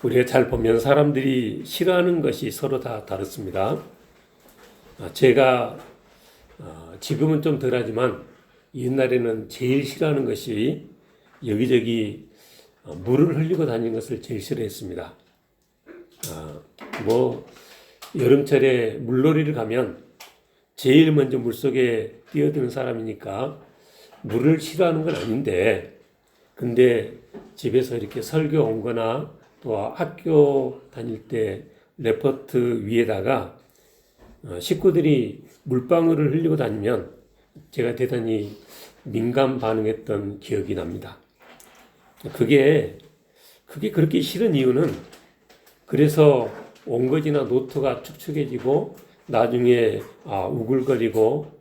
우리가 잘 보면 사람들이 싫어하는 것이 서로 다 다릅니다. 제가 지금은 좀 덜하지만 옛날에는 제일 싫어하는 것이 여기저기 물을 흘리고 다니는 것을 제일 싫어했습니다. 뭐 여름철에 물놀이를 가면 제일 먼저 물속에 뛰어드는 사람이니까 물을 싫어하는 건 아닌데, 근데 집에서 이렇게 설교 온 거나 또 학교 다닐 때 레포트 위에다가 식구들이 물방울을 흘리고 다니면 제가 대단히 민감 반응했던 기억이 납니다. 그게 그렇게 싫은 이유는, 그래서 옹거지나 노트가 축축해지고 나중에 우글거리고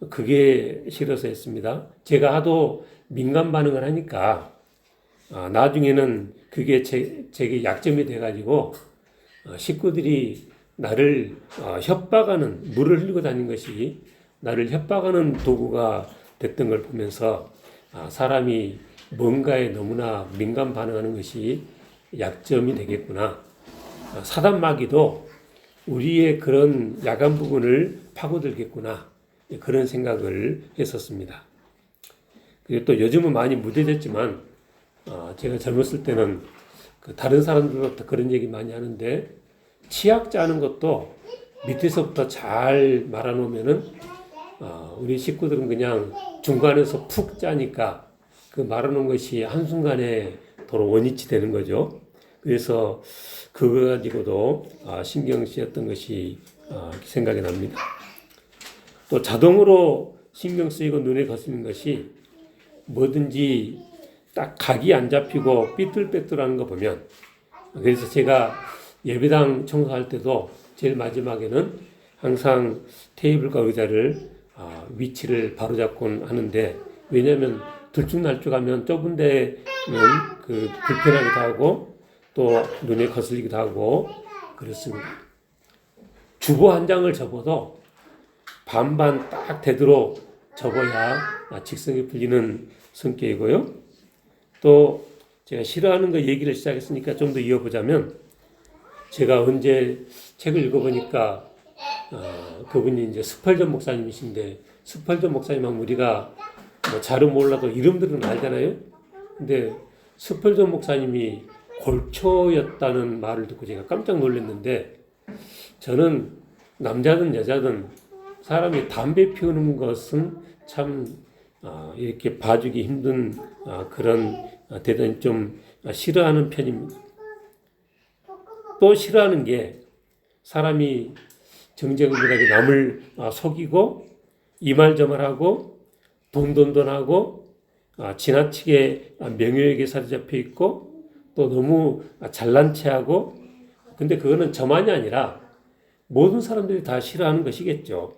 그게 싫어서 했습니다. 제가 하도 민감 반응을 하니까 나중에는 그게 제게 약점이 돼가지고 식구들이 나를 협박하는, 물을 흘리고 다니는 것이 나를 협박하는 도구가 됐던 걸 보면서 사람이 뭔가에 너무나 민감 반응하는 것이 약점이 되겠구나. 사단마귀도 우리의 그런 약한 부분을 파고들겠구나. 그런 생각을 했었습니다. 그리고 또 요즘은 많이 무뎌졌지만 제가 젊었을 때는 다른 사람들로부터 그런 얘기 많이 하는데, 치약 짜는 것도 밑에서부터 잘 말아놓으면은 우리 식구들은 그냥 중간에서 푹 짜니까 그 말아놓은 것이 한순간에 도로 원위치 되는 거죠. 그래서 그거 가지고도 신경 쓰였던 것이 생각이 납니다. 또 자동으로 신경 쓰이고 눈에 거슬리는 것이 뭐든지 딱 각이 안 잡히고 삐뚤빼뚤하는 거 보면, 그래서 제가 예배당 청소할 때도 제일 마지막에는 항상 테이블과 의자를 위치를 바로잡고 하는데, 왜냐하면 들쭉날쭉하면 좁은 데는 그 불편하기도 하고 또 눈에 거슬리기도 하고 그렇습니다. 주보 한 장을 접어도 반반 딱 되도록 접어야 직성이 풀리는 성격이고요. 또 제가 싫어하는 거 얘기를 시작했으니까 좀 더 이어보자면, 제가 언제 책을 읽어보니까 그분이 이제 스펄전 목사님이신데, 스펄전 목사님하고 우리가 뭐 잘은 몰라도 이름들은 알잖아요. 근데 스펄전 목사님이 골초였다는 말을 듣고 제가 깜짝 놀랐는데, 저는 남자든 여자든 사람이 담배 피우는 것은 참 이렇게 봐주기 힘든 그런 대단히 좀 싫어하는 편입니다. 또 싫어하는 게 사람이 정쟁불하게 남을 속이고 이 말 저 말하고 돈돈돈하고 지나치게 명예에게 사로잡혀 있고 또 너무 잘난 체하고, 근데 그거는 저만이 아니라 모든 사람들이 다 싫어하는 것이겠죠.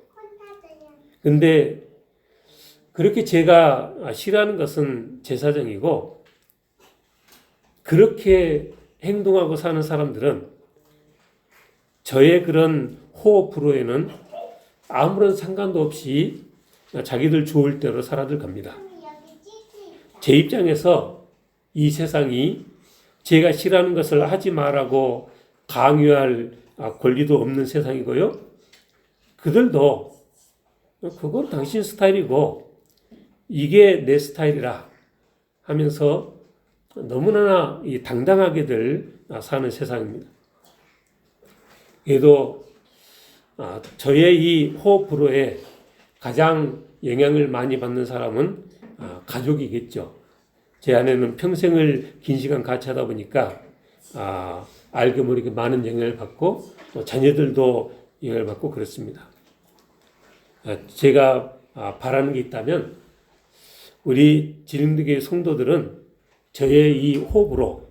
근데 그렇게 제가 싫어하는 것은 제 사정이고, 그렇게 행동하고 사는 사람들은 저의 그런 호흡 불호에는 아무런 상관도 없이 자기들 좋을 대로 살아들 갑니다. 제 입장에서 이 세상이 제가 싫어하는 것을 하지 말라고 강요할 권리도 없는 세상이고요. 그들도 그건 당신 스타일이고 이게 내 스타일이라 하면서 너무나 당당하게들 사는 세상입니다. 그래도 저의 이 호흡 불호에 가장 영향을 많이 받는 사람은 가족이겠죠. 제 아내는 평생을 긴 시간 같이 하다 보니까 알게 모르게 많은 영향을 받고 또 자녀들도 영향을 받고 그렇습니다. 제가 바라는 게 있다면 우리 지능득의 성도들은 저의 이 호흡으로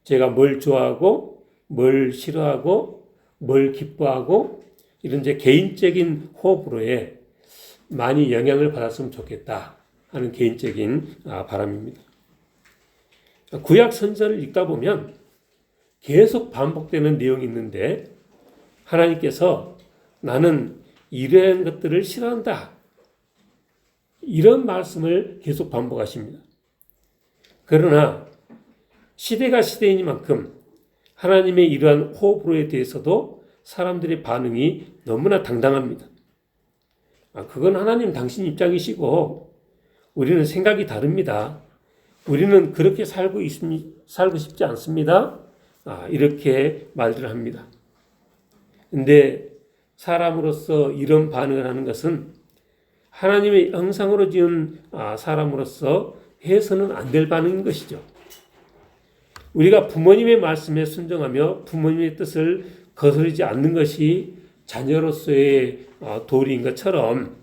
제가 뭘 좋아하고 뭘 싫어하고 뭘 기뻐하고 이런 제 개인적인 호흡으로에 많이 영향을 받았으면 좋겠다 하는 개인적인 바람입니다. 구약 선지자를 읽다 보면 계속 반복되는 내용이 있는데, 하나님께서 나는 이러한 것들을 싫어한다, 이런 말씀을 계속 반복하십니다. 그러나 시대가 시대이니만큼 하나님의 이러한 호불호에 대해서도 사람들의 반응이 너무나 당당합니다. 그건 하나님 당신 입장이시고 우리는 생각이 다릅니다. 우리는 그렇게 살고 싶지 않습니다. 이렇게 말들을 합니다. 근데 사람으로서 이런 반응을 하는 것은 하나님의 형상으로 지은 사람으로서 해서는 안 될 반응인 것이죠. 우리가 부모님의 말씀에 순종하며 부모님의 뜻을 거스르지 않는 것이 자녀로서의 도리인 것처럼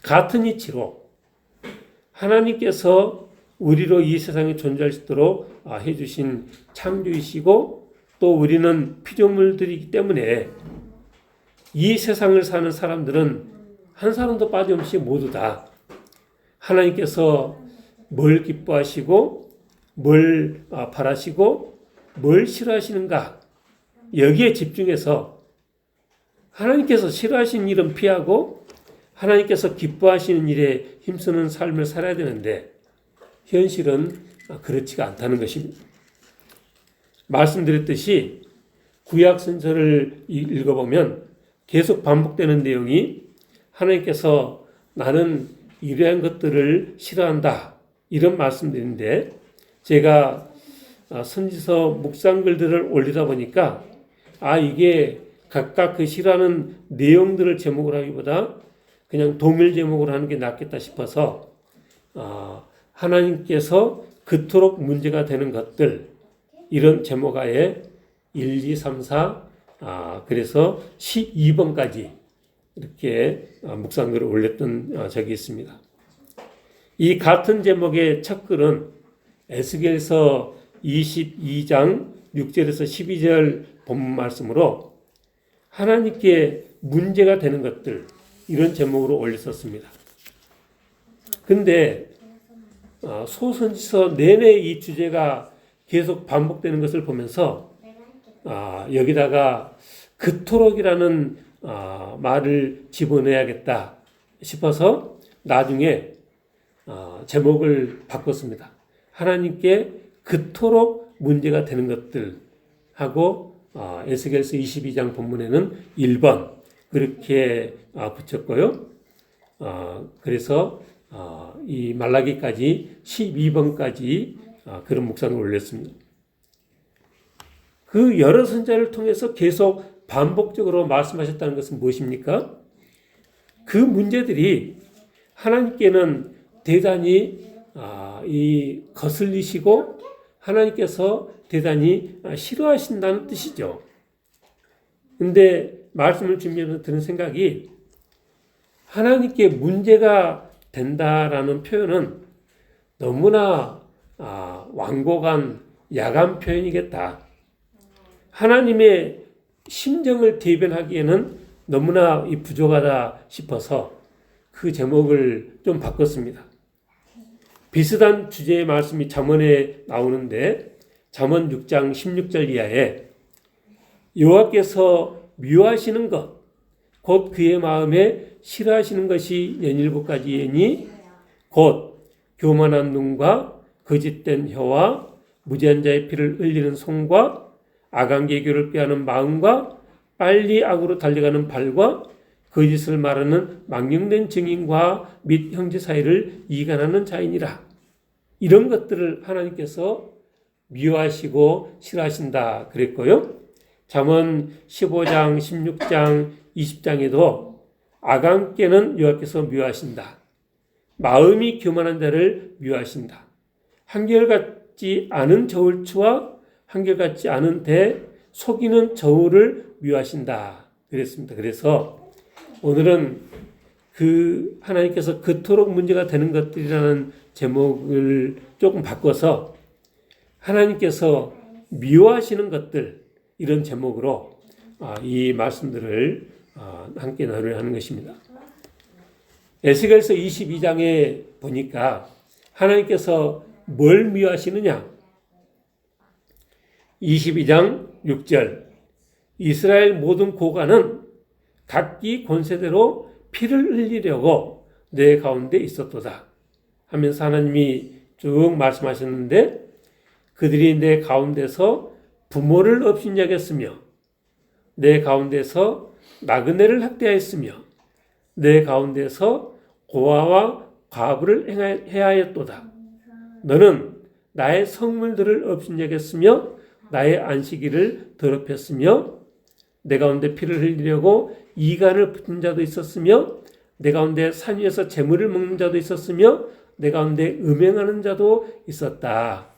같은 이치로 하나님께서 우리로 이 세상에 존재할 수 있도록 해주신 창조이시고 또 우리는 피조물들이기 때문에 이 세상을 사는 사람들은 한 사람도 빠짐없이 모두 다 하나님께서 뭘 기뻐하시고 뭘 바라시고 뭘 싫어하시는가 여기에 집중해서 하나님께서 싫어하시는 일은 피하고 하나님께서 기뻐하시는 일에 힘쓰는 삶을 살아야 되는데 현실은 그렇지가 않다는 것입니다. 말씀드렸듯이 구약 선서를 읽어보면 계속 반복되는 내용이 하나님께서 나는 이러한 것들을 싫어한다 이런 말씀들인데 제가 선지서 묵상글들을 올리다 보니까 이게 각각 그 싫어하는 내용들을 제목을 하기보다 그냥 동일 제목으로 하는 게 낫겠다 싶어서 하나님께서 그토록 문제가 되는 것들 이런 제목하에 1, 2, 3, 4 그래서 12번까지 이렇게 묵상글을 올렸던 적이 있습니다. 이 같은 제목의 첫 글은 에스겔서 22장 6절에서 12절 본문 말씀으로 하나님께 문제가 되는 것들 이런 제목으로 올렸었습니다. 근데 소선지서 내내 이 주제가 계속 반복되는 것을 보면서 여기다가 그토록이라는 말을 집어넣어야겠다 싶어서 나중에 제목을 바꿨습니다. 하나님께 그토록 문제가 되는 것들 하고 에스겔서 22장 본문에는 1번 그렇게 붙였고요. 그래서 이 말라기까지 12번까지 그런 묵상을 올렸습니다. 그 여러 선자를 통해서 계속 반복적으로 말씀하셨다는 것은 무엇입니까? 그 문제들이 하나님께는 대단히 거슬리시고 하나님께서 대단히 싫어하신다는 뜻이죠. 근데 말씀을 준비하면서 드는 생각이 하나님께 문제가 된다라는 표현은 너무나 완곡한 야간 표현이겠다. 하나님의 심정을 대변하기에는 너무나 부족하다 싶어서 그 제목을 좀 바꿨습니다. 비슷한 주제의 말씀이 잠언에 나오는데 잠언 6장 16절 이하에 여호와께서 미워하시는 것 곧 그의 마음에 싫어하시는 것이 연일부까지이니 곧 교만한 눈과 거짓된 혀와 무지한 자의 피를 흘리는 손과 악한개교를 빼하는 마음과 빨리 악으로 달려가는 발과 거짓을 말하는 망령된 증인과 및 형제 사이를 이간하는 자이니라. 이런 것들을 하나님께서 미워하시고 싫어하신다 그랬고요. 잠언 15장, 16장, 20장에도 악한께는 여호와께서 미워하신다. 마음이 교만한 자를 미워하신다. 한결같지 않은 저울추와 한결같지 않은 대 속이는 저울을 미워하신다 그랬습니다. 그래서 오늘은 그 하나님께서 그토록 문제가 되는 것들이라는 제목을 조금 바꿔서 하나님께서 미워하시는 것들 이런 제목으로 이 말씀들을 함께 나누려 하는 것입니다. 에스겔서 22장에 보니까 하나님께서 뭘 미워하시느냐? 22장 6절 이스라엘 모든 고관은 각기 권세대로 피를 흘리려고 내 가운데 있었도다 하면서 하나님이 쭉 말씀하셨는데 그들이 내 가운데서 부모를 업신여겼으며 내 가운데서 나그네를 학대하였으며 내 가운데서 고아와 과부를 해하였도다. 너는 나의 성물들을 업신여겼으며 나의 안식일을 더럽혔으며 내 가운데 피를 흘리려고 이간을 붙인 자도 있었으며 내 가운데 산 위에서 재물을 먹는 자도 있었으며 내 가운데 음행하는 자도 있었다.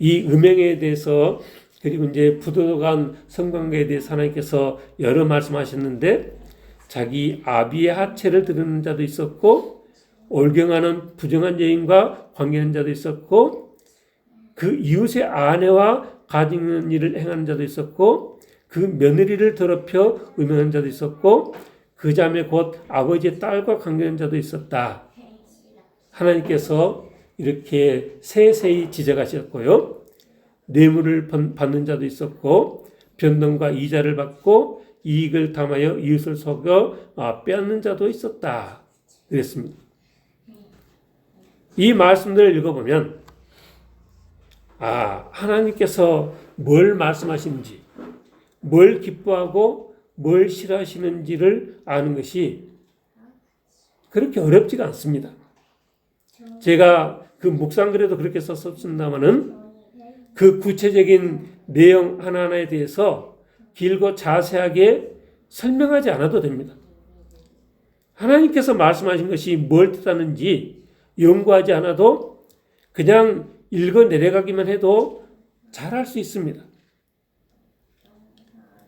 이 음행에 대해서 그리고 이제 부도덕한 성관계에 대해서 하나님께서 여러 말씀하셨는데 자기 아비의 하체를 드러내는 자도 있었고 올경하는 부정한 여인과 관계하는 자도 있었고 그 이웃의 아내와 가진 일을 행하는 자도 있었고 그 며느리를 더럽혀 음행하는 자도 있었고 그 자매 곧 아버지의 딸과 관계하는 자도 있었다. 하나님께서 이렇게 세세히 지적하셨고요. 뇌물을 받는 자도 있었고 변동과 이자를 받고 이익을 탐하여 이웃을 속여 빼앗는 자도 있었다. 그랬습니다. 이 말씀들을 읽어보면 하나님께서 뭘 말씀하시는지 뭘 기뻐하고 뭘 싫어하시는지를 아는 것이 그렇게 어렵지가 않습니다. 제가 그 묵상글에도 그렇게 썼습니다마는 그 구체적인 내용 하나하나에 대해서 길고 자세하게 설명하지 않아도 됩니다. 하나님께서 말씀하신 것이 뭘 뜻하는지 연구하지 않아도 그냥 읽어 내려가기만 해도 잘 알 수 있습니다.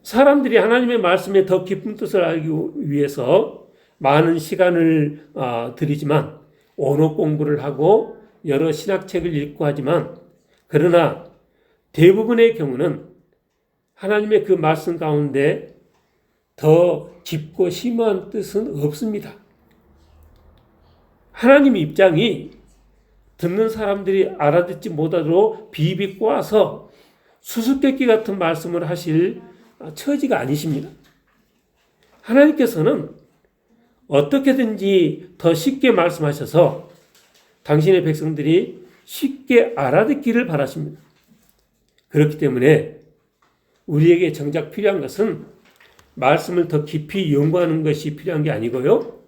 사람들이 하나님의 말씀에 더 깊은 뜻을 알기 위해서 많은 시간을 들이지만 언어 공부를 하고 여러 신학책을 읽고 하지만 그러나 대부분의 경우는 하나님의 그 말씀 가운데 더 깊고 심한 뜻은 없습니다. 하나님의 입장이 듣는 사람들이 알아듣지 못하도록 비비 꼬아서 수수께끼 같은 말씀을 하실 처지가 아니십니다. 하나님께서는 어떻게든지 더 쉽게 말씀하셔서 당신의 백성들이 쉽게 알아듣기를 바라십니다. 그렇기 때문에 우리에게 정작 필요한 것은 말씀을 더 깊이 연구하는 것이 필요한 게 아니고요.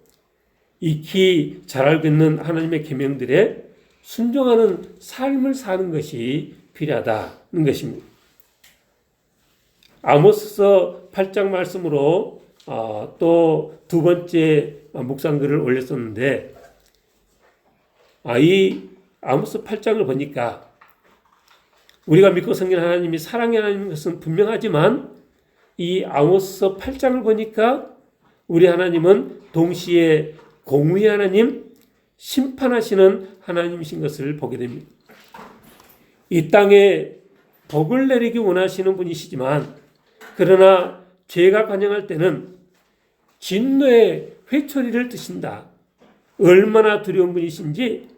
익히 잘 알고 있는 하나님의 계명들에 순종하는 삶을 사는 것이 필요하다는 것입니다. 아모스서 8장 말씀으로 또 두 번째 묵상글을 올렸었는데 이 아모스 8장을 보니까 우리가 믿고 섬기는 하나님이 사랑의 하나님인 것은 분명하지만 이 아모스서 8장을 보니까 우리 하나님은 동시에 공의의 하나님, 심판하시는 하나님이신 것을 보게 됩니다. 이 땅에 복을 내리기 원하시는 분이시지만 그러나 죄가 관영할 때는 진노의 회초리를 드신다. 얼마나 두려운 분이신지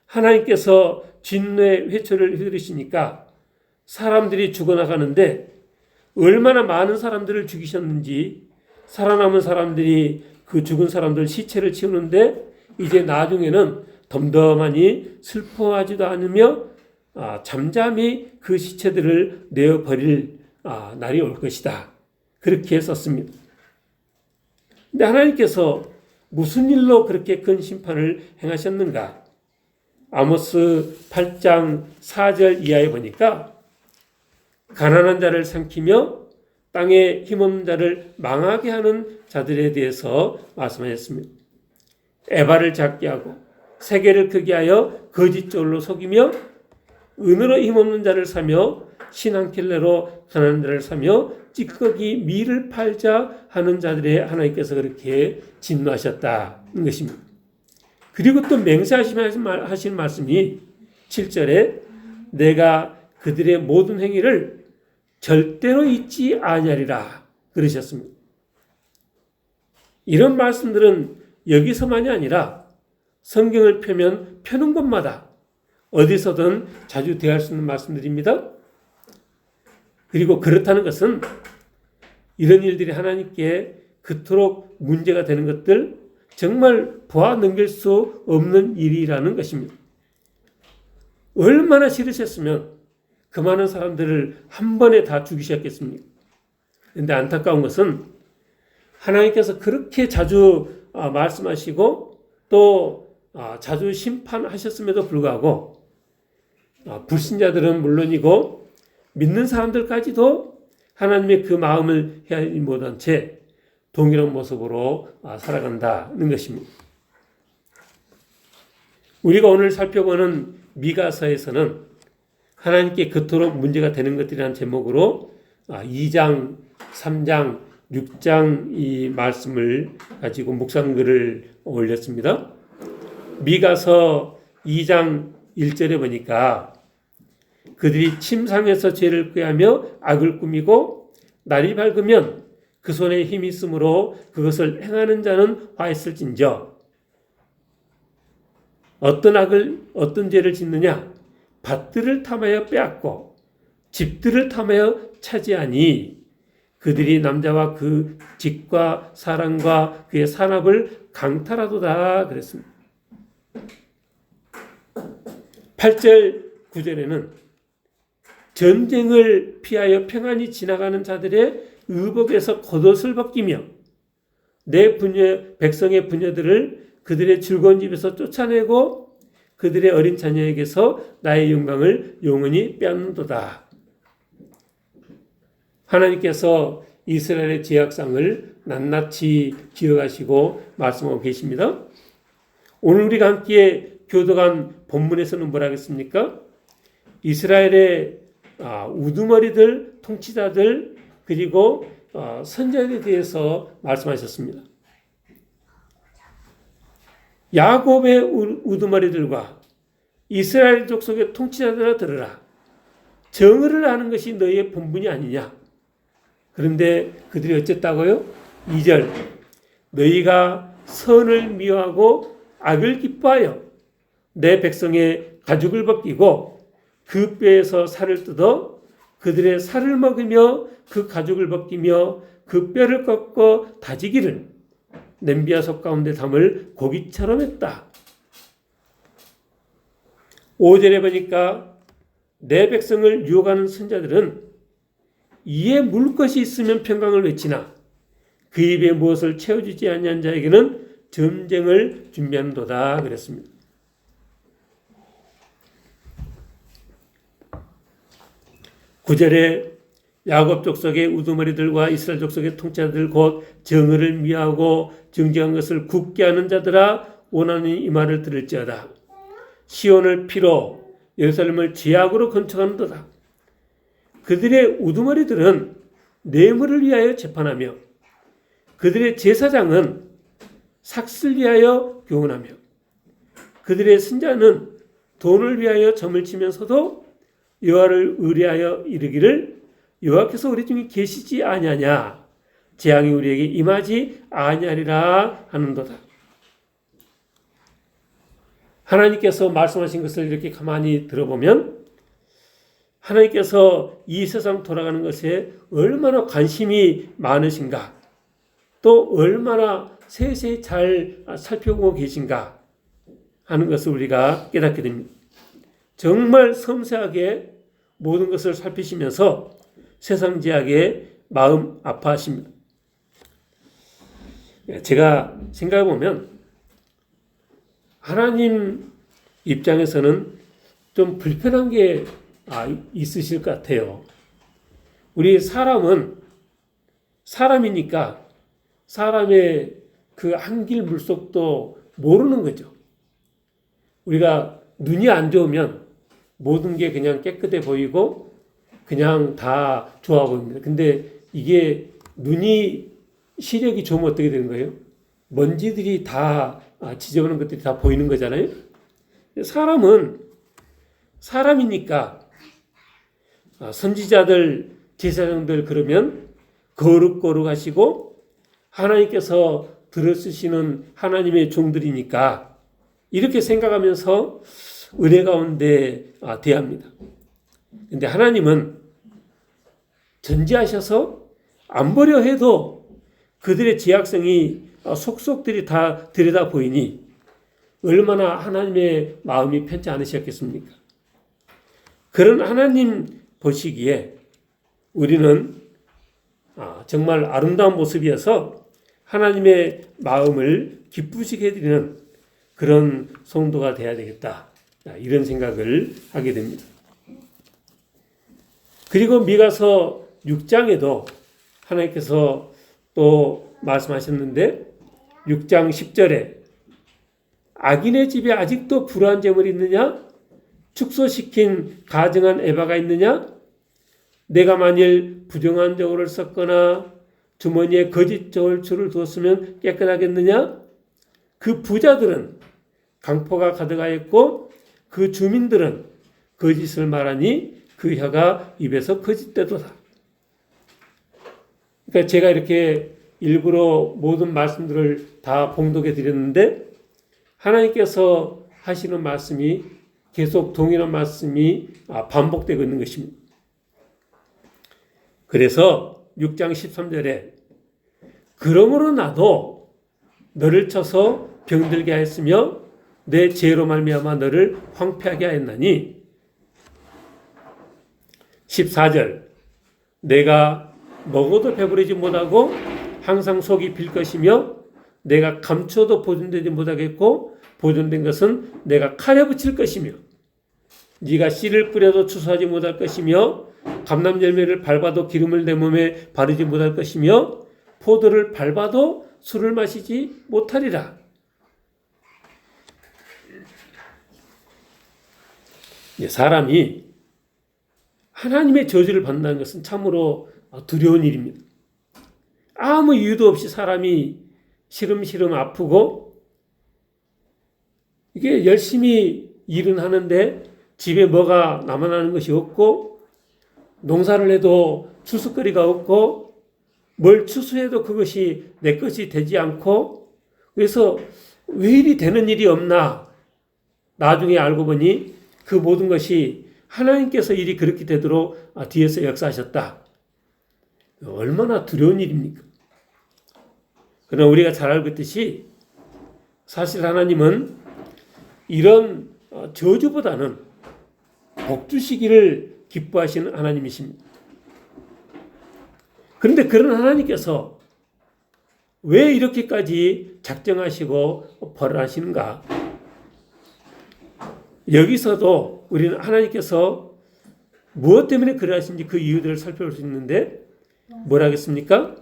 하나님께서 진노의 회초리를 휘두르시니까 사람들이 죽어나가는데 얼마나 많은 사람들을 죽이셨는지 살아남은 사람들이 그 죽은 사람들 시체를 치우는데 이제 나중에는 덤덤하니 슬퍼하지도 않으며 잠잠히 그 시체들을 내어버릴 날이 올 것이다. 그렇게 썼습니다. 근데 하나님께서 무슨 일로 그렇게 큰 심판을 행하셨는가? 아모스 8장 4절 이하에 보니까 가난한 자를 삼키며 땅에 힘없는 자를 망하게 하는 자들에 대해서 말씀하셨습니다. 에바를 작게 하고 세계를 크게 하여 거짓졸로 속이며 은으로 힘없는 자를 사며 신한킬레로 가난한 자를 사며 찌꺼기 밀을 팔자 하는 자들의 하나님께서 그렇게 진노하셨다는 것입니다. 그리고 또 맹세하신 말씀이 7절에 내가 그들의 모든 행위를 절대로 잊지 아니하리라 그러셨습니다. 이런 말씀들은 여기서만이 아니라 성경을 펴는 곳마다 어디서든 자주 대할 수 있는 말씀들입니다. 그리고 그렇다는 것은 이런 일들이 하나님께 그토록 문제가 되는 것들 정말 보아 넘길 수 없는 일이라는 것입니다. 얼마나 싫으셨으면 그 많은 사람들을 한 번에 다 죽이셨겠습니까? 그런데 안타까운 것은 하나님께서 그렇게 자주 말씀하시고 또 자주 심판하셨음에도 불구하고 불신자들은 물론이고 믿는 사람들까지도 하나님의 그 마음을 헤아리지 못한 채 동일한 모습으로 살아간다는 것입니다. 우리가 오늘 살펴보는 미가서에서는 하나님께 그토록 문제가 되는 것들이라는 제목으로 2장, 3장, 6장 이 말씀을 가지고 묵상글을 올렸습니다. 미가서 2장 1절에 보니까 그들이 침상에서 죄를 꾀하며 악을 꾸미고 날이 밝으면 그 손에 힘이 있으므로 그것을 행하는 자는 화했을진저 어떤 죄를 짓느냐 밭들을 탐하여 빼앗고 집들을 탐하여 차지하니 그들이 남자와 그 집과 사람과 그의 산업을 강탈하도다 그랬습니다. 8절 9절에는 전쟁을 피하여 평안히 지나가는 자들의 의복에서 겉옷을 벗기며 내 백성의 부녀들을 그들의 즐거운 집에서 쫓아내고 그들의 어린 자녀에게서 나의 영광을 영원히 빼앗는도다. 하나님께서 이스라엘의 죄악상을 낱낱이 기억하시고 말씀하고 계십니다. 오늘 우리가 함께 교도관 본문에서는 뭐라 하겠습니까? 이스라엘의 우두머리들, 통치자들 그리고 선자들에 대해서 말씀하셨습니다. 야곱의 우두머리들과 이스라엘 족속의 통치자들아 들으라. 정의를 하는 것이 너희의 본분이 아니냐. 그런데 그들이 어쨌다고요? 2절 너희가 선을 미워하고 악을 기뻐하여 내 백성의 가죽을 벗기고 그 뼈에서 살을 뜯어 그들의 살을 먹으며 그 가죽을 벗기며 그 뼈를 꺾어 다지기를 냄비와 솥 가운데 담을 고기처럼 했다. 5절에 보니까 내 백성을 유혹하는 선자들은 이에 물 것이 있으면 평강을 외치나 그 입에 무엇을 채워주지 아니한 자에게는 전쟁을 준비하는도다 그랬습니다. 구절에 야곱 족속의 우두머리들과 이스라엘 족속의 통치자들 곧 정의를 미워하고 정직한 것을 굳게 하는 자들아 원하는 이 말을 들을지어다. 시온을 피로 예루살렘을 죄악으로 건축하는도다. 그들의 우두머리들은 뇌물을 위하여 재판하며 그들의 제사장은 삭슬 위하여 교훈하며 그들의 선자는 돈을 위하여 점을 치면서도 여호와를 의뢰하여 이르기를 여호와께서 우리 중에 계시지 아니하냐 재앙이 우리에게 임하지 아니하리라 하는도다. 하나님께서 말씀하신 것을 이렇게 가만히 들어보면 하나님께서 이 세상 돌아가는 것에 얼마나 관심이 많으신가 또 얼마나 세세히 잘 살펴보고 계신가 하는 것을 우리가 깨닫게 됩니다. 정말 섬세하게 모든 것을 살피시면서 세상 죄악에 마음 아파하십니다. 제가 생각해 보면 하나님 입장에서는 좀 불편한 게 있으실 것 같아요. 우리 사람은 사람이니까 사람의 그 한길 물속도 모르는 거죠. 우리가 눈이 안 좋으면 모든 게 그냥 깨끗해 보이고 그냥 다 좋아 보입니다. 근데 이게 눈이 시력이 좋으면 어떻게 되는 거예요? 먼지들이 다 지저분한 것들이 다 보이는 거잖아요. 사람은 사람이니까 선지자들 제사장들 그러면 거룩거룩하시고 하나님께서 들어쓰시는 하나님의 종들이니까 이렇게 생각하면서 은혜 가운데 대합니다. 그런데 하나님은 전지하셔서 안 보려 해도 그들의 죄악성이 속속들이 다 들여다 보이니 얼마나 하나님의 마음이 편치 않으셨겠습니까? 그런 하나님 보시기에 우리는 정말 아름다운 모습이어서 하나님의 마음을 기쁘시게 해드리는 그런 성도가 되어야 되겠다. 이런 생각을 하게 됩니다. 그리고 미가서 6장에도 하나님께서 또 말씀하셨는데 6장 10절에 악인의 집에 아직도 불화한 재물이 있느냐? 축소시킨 가증한 에바가 있느냐? 내가 만일 부정한 저울을 썼거나 주머니에 거짓 저울추를 두었으면 깨끗하겠느냐? 그 부자들은 강포가 가득하였고 그 주민들은 거짓을 말하니 그 혀가 입에서 거짓되도다. 그러니까 제가 이렇게 일부러 모든 말씀들을 다 봉독해 드렸는데 하나님께서 하시는 말씀이 계속 동일한 말씀이 반복되고 있는 것입니다. 그래서 6장 13절에 그러므로 나도 너를 쳐서 병들게 하였으며 내 죄로 말미암아 너를 황폐하게 하였나니 14절 내가 먹어도 배부르지 못하고 항상 속이 빌 것이며 내가 감춰도 보존되지 못하겠고 보존된 것은 내가 칼에 붙일 것이며 네가 씨를 뿌려도 추수하지 못할 것이며 감람 열매를 밟아도 기름을 내 몸에 바르지 못할 것이며 포도를 밟아도 술을 마시지 못하리라. 사람이 하나님의 저주를 받는다는 것은 참으로 두려운 일입니다. 아무 이유도 없이 사람이 시름시름 아프고 이게 열심히 일은 하는데 집에 뭐가 남아나는 것이 없고 농사를 해도 추수거리가 없고 뭘 추수해도 그것이 내 것이 되지 않고 그래서 왜 이리 되는 일이 없나 나중에 알고 보니 그 모든 것이 하나님께서 일이 그렇게 되도록 뒤에서 역사하셨다. 얼마나 두려운 일입니까? 그러나 우리가 잘 알고 있듯이 사실 하나님은 이런 저주보다는 복 주시기를 기뻐하시는 하나님이십니다. 그런데 그런 하나님께서 왜 이렇게까지 작정하시고 벌하시는가? 여기서도 우리는 하나님께서 무엇 때문에 그러하신지 그 이유들을 살펴볼 수 있는데 뭐라 하겠습니까?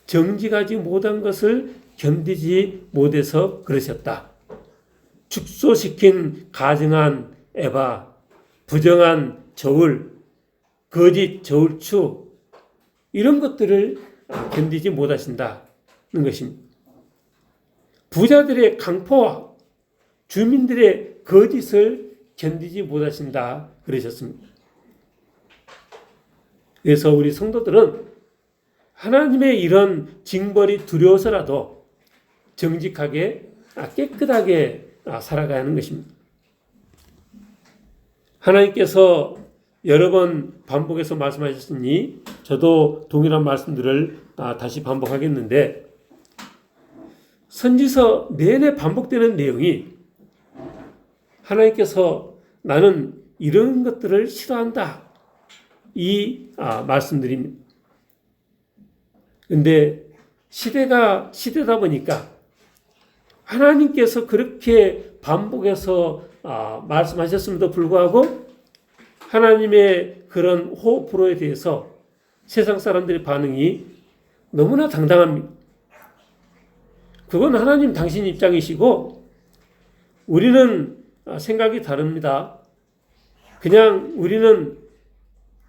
정직하지 못한 것을 견디지 못해서 그러셨다. 축소시킨 가증한 에바, 부정한 저울, 거짓 저울추 이런 것들을 견디지 못하신다는 것입니다. 부자들의 강포와 주민들의 거짓을 견디지 못하신다 그러셨습니다. 그래서 우리 성도들은 하나님의 이런 징벌이 두려워서라도 정직하게 깨끗하게 살아가야 하는 것입니다. 하나님께서 여러 번 반복해서 말씀하셨으니 저도 동일한 말씀들을 다시 반복하겠는데 선지서 내내 반복되는 내용이 하나님께서 나는 이런 것들을 싫어한다. 이 말씀드립니다. 근데 시대다 보니까 하나님께서 그렇게 반복해서 말씀하셨음에도 불구하고 하나님의 그런 호흡 불호에 대해서 세상 사람들의 반응이 너무나 당당합니다. 그건 하나님 당신 입장이시고 우리는 생각이 다릅니다. 그냥 우리는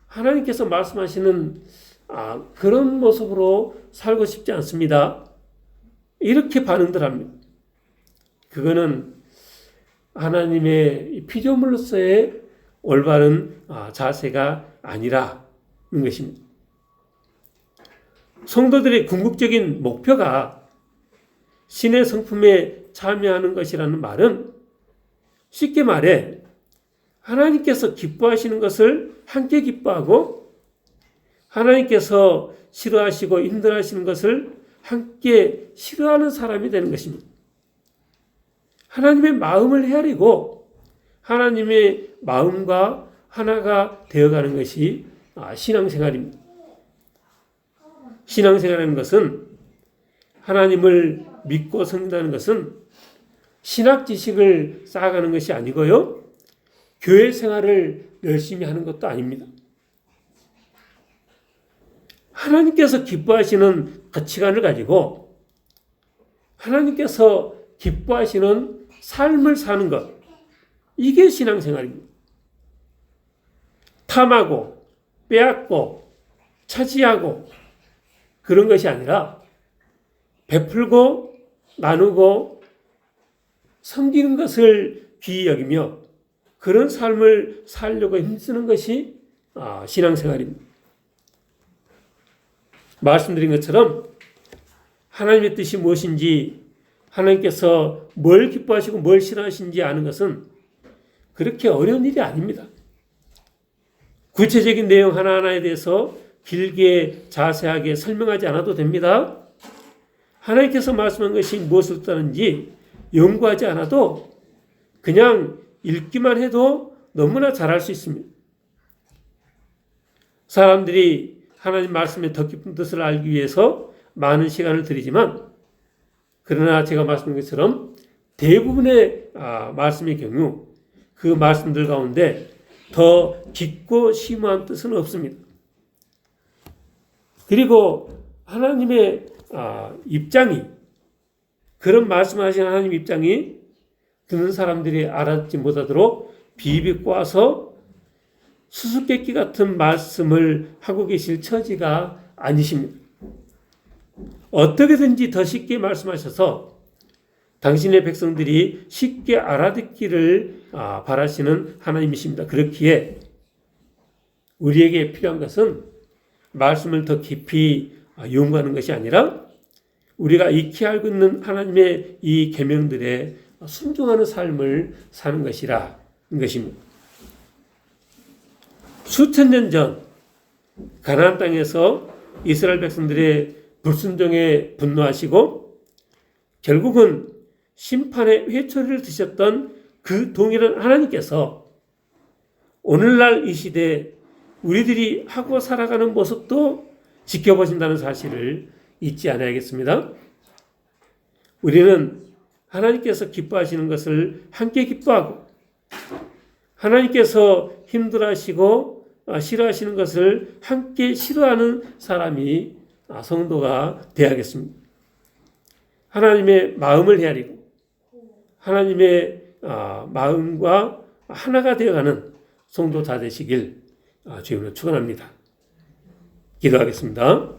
하나님께서 말씀하시는 그런 모습으로 살고 싶지 않습니다. 이렇게 반응들 합니다. 그거는 하나님의 피조물로서의 올바른 자세가 아니라는 것입니다. 성도들의 궁극적인 목표가 신의 성품에 참여하는 것이라는 말은 쉽게 말해 하나님께서 기뻐하시는 것을 함께 기뻐하고 하나님께서 싫어하시고 힘들어하시는 것을 함께 싫어하는 사람이 되는 것입니다. 하나님의 마음을 헤아리고 하나님의 마음과 하나가 되어가는 것이 신앙생활입니다. 신앙생활이라는 것은 하나님을 믿고 섬긴다는 것은 신학 지식을 쌓아가는 것이 아니고요. 교회 생활을 열심히 하는 것도 아닙니다. 하나님께서 기뻐하시는 가치관을 가지고 하나님께서 기뻐하시는 삶을 사는 것, 이게 신앙생활입니다. 탐하고 빼앗고 차지하고 그런 것이 아니라 베풀고 나누고 섬기는 것을 귀히 여기며 그런 삶을 살려고 힘쓰는 것이 신앙생활입니다. 말씀드린 것처럼 하나님의 뜻이 무엇인지, 하나님께서 뭘 기뻐하시고 뭘 싫어하시는지 아는 것은 그렇게 어려운 일이 아닙니다. 구체적인 내용 하나하나에 대해서 길게 자세하게 설명하지 않아도 됩니다. 하나님께서 말씀한 것이 무엇을 뜻하는지 연구하지 않아도 그냥 읽기만 해도 너무나 잘 알 수 있습니다. 사람들이 하나님 말씀의 더 깊은 뜻을 알기 위해서 많은 시간을 들이지만, 그러나 제가 말씀드린 것처럼 대부분의 말씀의 경우 그 말씀들 가운데 더 깊고 심오한 뜻은 없습니다. 그리고 하나님의 입장이, 그런 말씀하신 하나님 입장이 듣는 사람들이 알아듣지 못하도록 비비 꼬아서 수수께끼 같은 말씀을 하고 계실 처지가 아니십니다. 어떻게든지 더 쉽게 말씀하셔서 당신의 백성들이 쉽게 알아듣기를 바라시는 하나님이십니다. 그렇기에 우리에게 필요한 것은 말씀을 더 깊이 연구하는 것이 아니라 우리가 익히 알고 있는 하나님의 이 계명들에 순종하는 삶을 사는 것이라 것입니다. 수천 년 전 가나안 땅에서 이스라엘 백성들의 불순종에 분노하시고 결국은 심판의 회초리를 드셨던 그 동일한 하나님께서 오늘날 이 시대에 우리들이 하고 살아가는 모습도 지켜보신다는 사실을 잊지 않아야겠습니다. 우리는 하나님께서 기뻐하시는 것을 함께 기뻐하고 하나님께서 힘들어하시고 싫어하시는 것을 함께 싫어하는 사람이 성도가 되어야겠습니다. 하나님의 마음을 헤아리고 하나님의 마음과 하나가 되어가는 성도 다 되시길 주님으로 축원합니다. 기도하겠습니다.